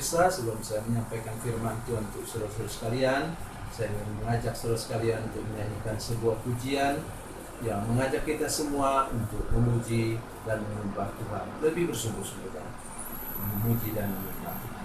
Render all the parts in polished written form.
pemirsa, sebelum saya menyampaikan firman Tuhan untuk saudara-saudara sekalian, saya ingin mengajak saudara sekalian untuk menyanyikan sebuah pujian yang mengajak kita semua untuk memuji dan menyembah Tuhan lebih bersungguh-sungguh, memuji dan menyembah Tuhan.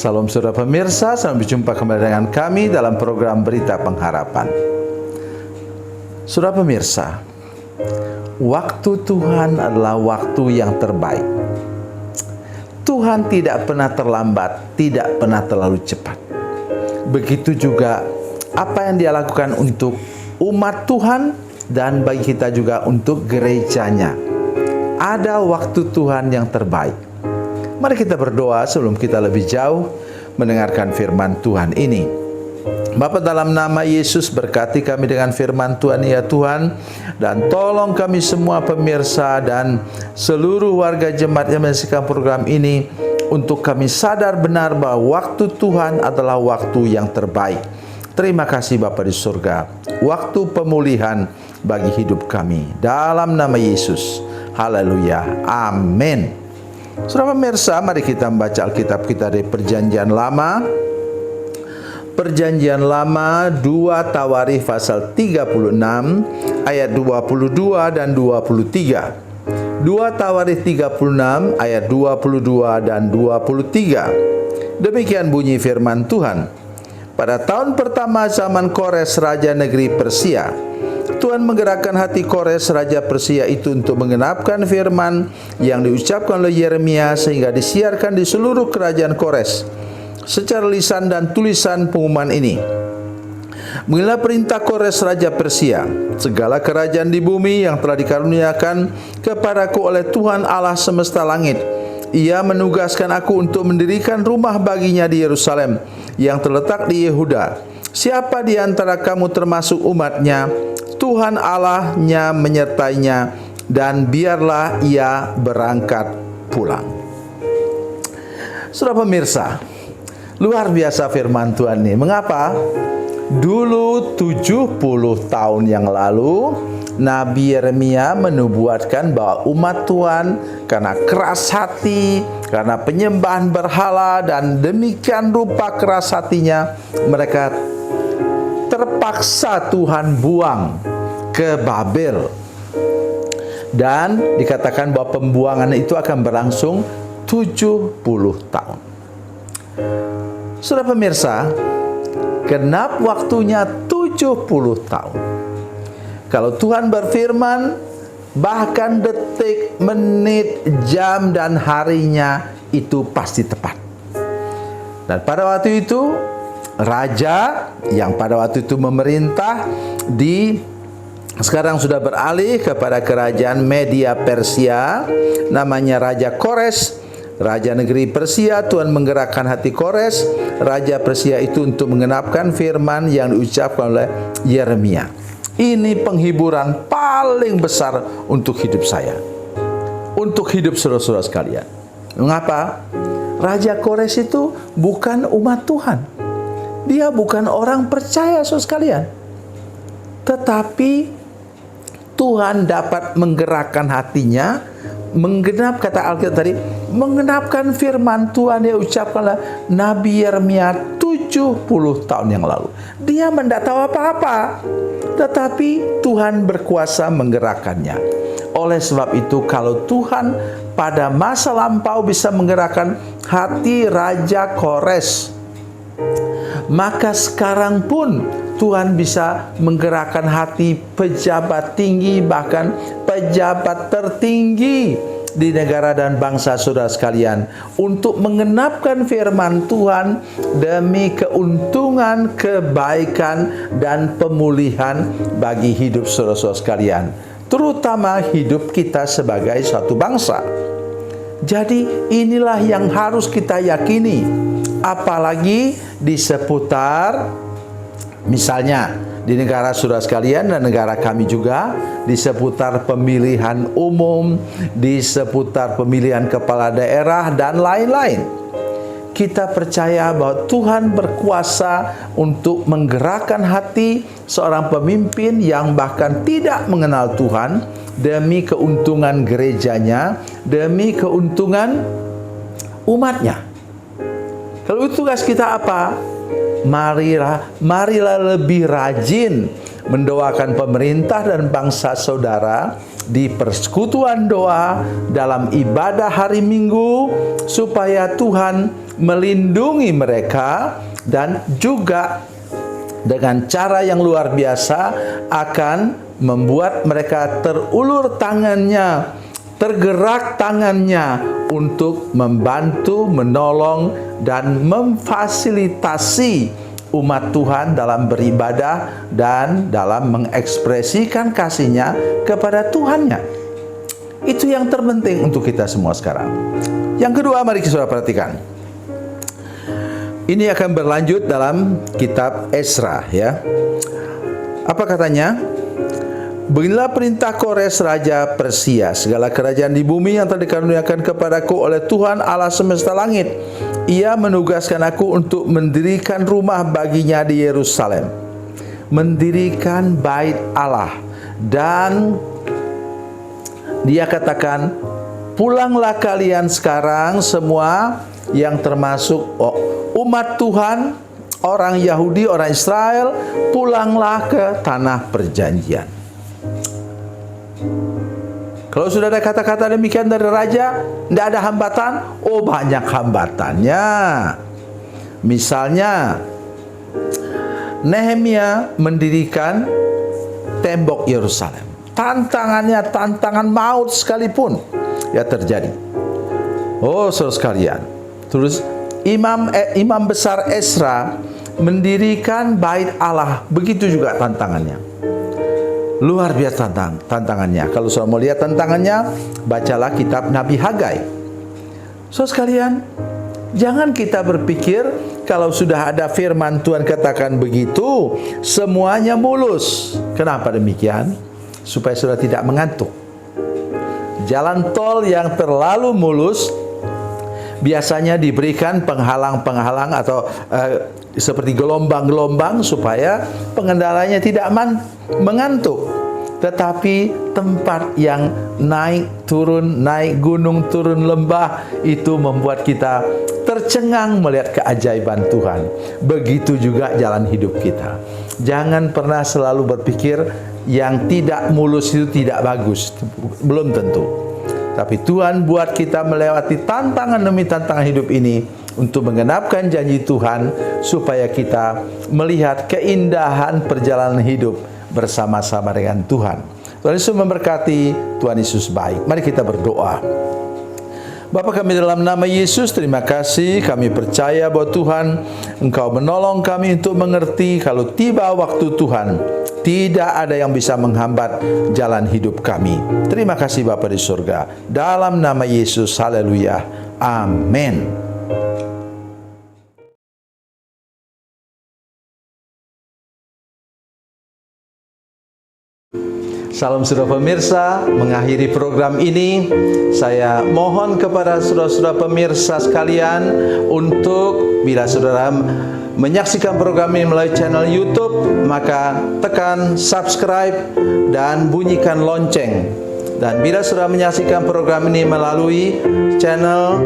Salam saudara pemirsa, selamat berjumpa kembali dengan kami dalam program Berita Pengharapan. Saudara pemirsa, waktu Tuhan adalah waktu yang terbaik. Tuhan tidak pernah terlambat, tidak pernah terlalu cepat. Begitu juga apa yang Dia lakukan untuk umat Tuhan dan bagi kita juga untuk gerejanya. Ada waktu Tuhan yang terbaik. Mari kita berdoa sebelum kita lebih jauh mendengarkan firman Tuhan ini. Bapa, dalam nama Yesus, berkati kami dengan firman Tuhan ya Tuhan, dan tolong kami semua pemirsa dan seluruh warga jemaat yang menyaksikan program ini untuk kami sadar benar bahwa waktu Tuhan adalah waktu yang terbaik. Terima kasih Bapa di surga, waktu pemulihan bagi hidup kami. Dalam nama Yesus, haleluya, amin. Saudara pemirsa, mari kita membaca Alkitab kita dari Perjanjian Lama. Perjanjian Lama 2 Tawarikh pasal 36 ayat 22 dan 23. 2 Tawarikh 36 ayat 22 dan 23. Demikian bunyi firman Tuhan. Pada tahun pertama zaman Kores raja negeri Persia, Tuhan menggerakkan hati Kores raja Persia itu untuk menggenapkan firman yang diucapkan oleh Yeremia sehingga disiarkan di seluruh kerajaan Kores secara lisan dan tulisan pengumuman ini. Beginilah perintah Kores raja Persia: segala kerajaan di bumi yang telah dikaruniakan kepadaku oleh Tuhan Allah semesta langit, Ia menugaskan aku untuk mendirikan rumah baginya di Yerusalem yang terletak di Yehuda. Siapa di antara kamu termasuk umatnya, Tuhan Allahnya menyertainya, dan biarlah ia berangkat pulang. Saudara pemirsa, luar biasa firman Tuhan ini. Mengapa? Dulu 70 tahun yang lalu, Nabi Yeremia menubuatkan bahwa umat Tuhan karena keras hati, karena penyembahan berhala, dan demikian rupa keras hatinya, mereka terpaksa Tuhan buang ke Babel. Dan dikatakan bahwa pembuangan itu akan berlangsung 70 tahun. Saudara pemirsa, genap waktunya 70 tahun. Kalau Tuhan berfirman, bahkan detik, menit, jam, dan harinya itu pasti tepat. Dan pada waktu itu, raja yang pada waktu itu memerintah sekarang sudah beralih kepada kerajaan Media Persia, namanya Raja Kores, raja negeri Persia. Tuhan menggerakkan hati Kores, raja Persia itu, untuk mengenapkan firman yang diucapkan oleh Yeremia. Ini penghiburan paling besar untuk hidup saya, untuk hidup saudara-saudara sekalian. Mengapa? Raja Kores itu bukan umat Tuhan. Dia bukan orang percaya, saudara sekalian. Tetapi Tuhan dapat menggerakkan hatinya, menggenap, kata Alkitab tadi, menggenapkan firman Tuhan yang diucapkan oleh Nabi Yeremia 70 tahun yang lalu. Dia tidak tahu apa-apa, tetapi Tuhan berkuasa menggerakkannya. Oleh sebab itu, kalau Tuhan pada masa lampau bisa menggerakkan hati Raja Kores, maka sekarang pun Tuhan bisa menggerakkan hati pejabat tinggi, bahkan pejabat tertinggi di negara dan bangsa saudara sekalian, untuk mengenapkan firman Tuhan demi keuntungan, kebaikan, dan pemulihan bagi hidup saudara-saudara sekalian, terutama hidup kita sebagai satu bangsa. Jadi inilah yang harus kita yakini, apalagi di seputar, misalnya di negara saudara sekalian dan negara kami juga, di seputar pemilihan umum, di seputar pemilihan kepala daerah, dan lain-lain. Kita percaya bahwa Tuhan berkuasa untuk menggerakkan hati seorang pemimpin yang bahkan tidak mengenal Tuhan, demi keuntungan gerejanya, demi keuntungan umatnya. Kalau itu tugas kita apa? Marilah lebih rajin mendoakan pemerintah dan bangsa saudara di persekutuan doa dalam ibadah hari Minggu, supaya Tuhan melindungi mereka, dan juga dengan cara yang luar biasa akan membuat mereka terulur tangannya, tergerak tangannya untuk membantu, menolong, dan memfasilitasi umat Tuhan dalam beribadah dan dalam mengekspresikan kasihnya kepada Tuhannya. Itu yang terpenting untuk kita semua sekarang. Yang kedua, mari kita perhatikan. Ini akan berlanjut dalam kitab Esra, ya. Apa katanya? Beginilah perintah Kores raja Persia, segala kerajaan di bumi yang telah dikaruniakan kepadaku oleh Tuhan Allah semesta langit. Ia menugaskan aku untuk mendirikan rumah baginya di Yerusalem, mendirikan bait Allah, dan dia katakan, pulanglah kalian sekarang semua yang termasuk umat Tuhan, orang Yahudi, orang Israel, pulanglah ke tanah perjanjian. Kalau sudah ada kata-kata demikian dari raja, tidak ada hambatan? Oh, banyak hambatannya. Misalnya, Nehemia mendirikan tembok Yerusalem. Tantangannya, tantangan maut sekalipun ya terjadi. Oh, saudara sekalian. Terus imam besar Esra mendirikan bait Allah. Begitu juga tantangannya. Luar biasa tantangannya. Kalau saudara mau lihat tantangannya, bacalah kitab Nabi Hagai. Saudara sekalian, jangan kita berpikir kalau sudah ada firman Tuhan katakan begitu, semuanya mulus. Kenapa demikian? Supaya saudara tidak mengantuk. Jalan tol yang terlalu mulus biasanya diberikan penghalang-penghalang atau seperti gelombang-gelombang supaya pengendaranya tidak mengantuk. Tetapi tempat yang naik turun, naik gunung turun lembah, itu membuat kita tercengang melihat keajaiban Tuhan. Begitu juga jalan hidup kita. Jangan pernah selalu berpikir yang tidak mulus itu tidak bagus. Belum tentu. Tapi Tuhan buat kita melewati tantangan demi tantangan hidup ini untuk menggenapkan janji Tuhan, supaya kita melihat keindahan perjalanan hidup bersama-sama dengan Tuhan. Tuhan Yesus memberkati, Tuhan Yesus baik. Mari kita berdoa. Bapa kami dalam nama Yesus, terima kasih. Kami percaya bahwa Tuhan, Engkau menolong kami untuk mengerti kalau tiba waktu Tuhan, tidak ada yang bisa menghambat jalan hidup kami. Terima kasih Bapa di surga. Dalam nama Yesus, haleluya. Amin. Salam saudara pemirsa, mengakhiri program ini, saya mohon kepada saudara-saudara pemirsa sekalian untuk bila saudara menyaksikan program ini melalui channel YouTube, maka tekan subscribe dan bunyikan lonceng. Dan bila saudara menyaksikan program ini melalui channel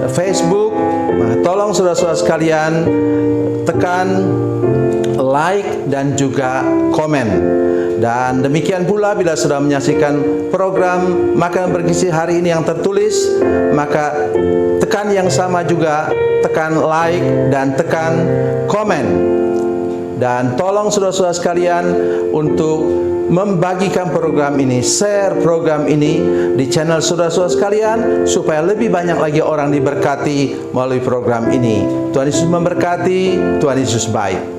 Facebook, maka tolong saudara-saudara sekalian tekan like dan juga komen. Dan demikian pula bila sudah menyaksikan program Makanan Bergizi hari ini yang tertulis, maka tekan yang sama juga, tekan like dan tekan komen. Dan tolong saudara-saudara sekalian untuk membagikan program ini, share program ini di channel saudara-saudara sekalian, supaya lebih banyak lagi orang diberkati melalui program ini. Tuhan Yesus memberkati, Tuhan Yesus baik.